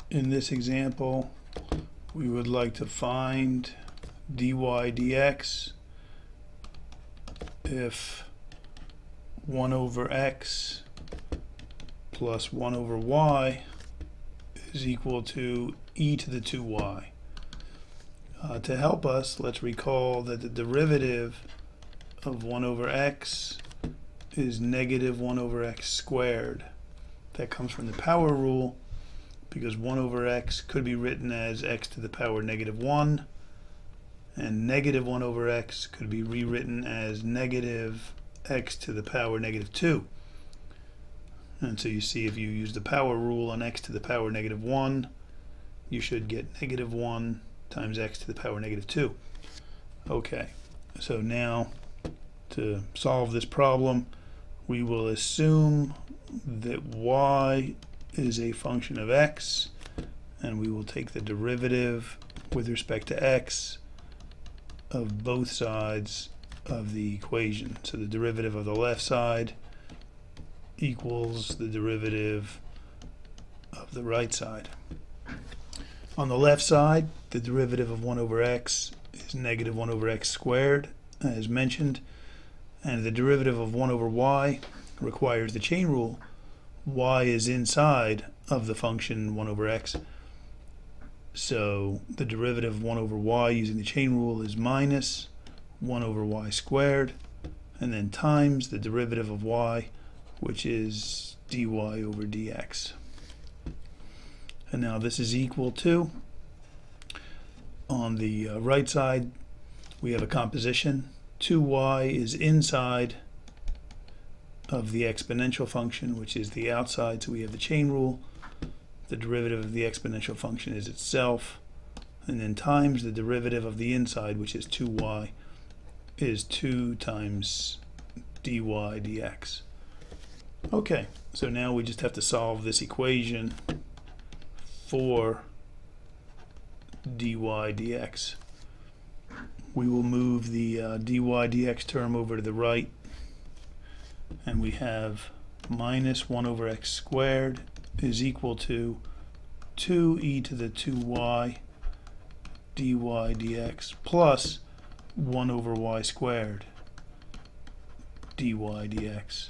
In this example, we would like to find dy dx if 1 over x plus 1 over y is equal to e to the 2y. To help us, let's recall that the derivative of 1 over x is negative 1 over x squared. That comes from the power rule, because 1 over x could be written as x to the power negative 1, and negative 1 over x could be rewritten as negative x to the power negative 2. And so you see, if you use the power rule on x to the power negative 1, you should get negative 1 times x to the power negative 2. Okay, so now to solve this problem, we will assume that y is a function of x, and we will take the derivative with respect to x of both sides of the equation. So the derivative of the left side equals the derivative of the right side. On the left side, the derivative of 1 over x is negative 1 over x squared, as mentioned, and the derivative of 1 over y requires the chain rule. Y is inside of the function 1 over x, so the derivative of 1 over y using the chain rule is minus 1 over y squared, and then times the derivative of y, which is dy over dx. And now this is equal to, on the right side we have a composition. 2y is inside of the exponential function, which is the outside, so we have the chain rule. The derivative of the exponential function is itself, and then times the derivative of the inside, which is 2y, is 2 times dy dx. Okay, so now we just have to solve this equation for dy dx. We will move the dy dx term over to the right, and we have minus 1 over x squared is equal to 2e to the 2y dy dx plus 1 over y squared dy dx.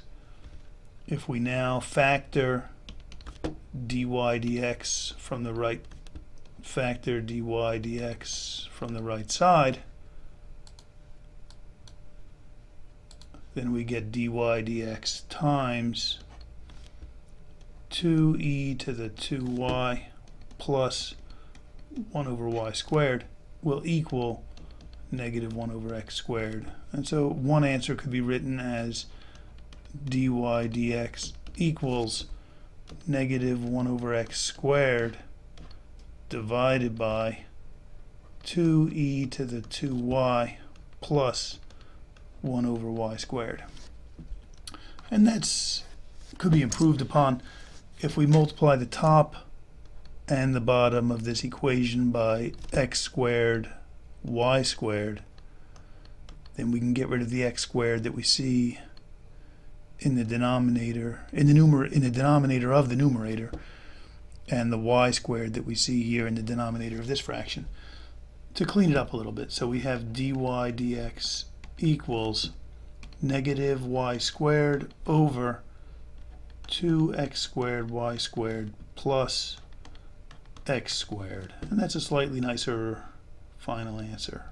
If we now factor dy dx from the right, factor dy dx from the right side, then we get dy dx times 2e to the 2y plus 1 over y squared will equal negative 1 over x squared. And so one answer could be written as dy dx equals negative 1 over x squared divided by 2e to the 2y plus 1 over y squared. And that's could be improved upon if we multiply the top and the bottom of this equation by x squared y squared. Then we can get rid of the x squared that we see in the denominator, in the denominator of the numerator, and the y squared that we see here in the denominator of this fraction, to clean it up a little bit. So we have dy dx equals negative y squared over 2x squared y squared plus x squared. And that's a slightly nicer final answer.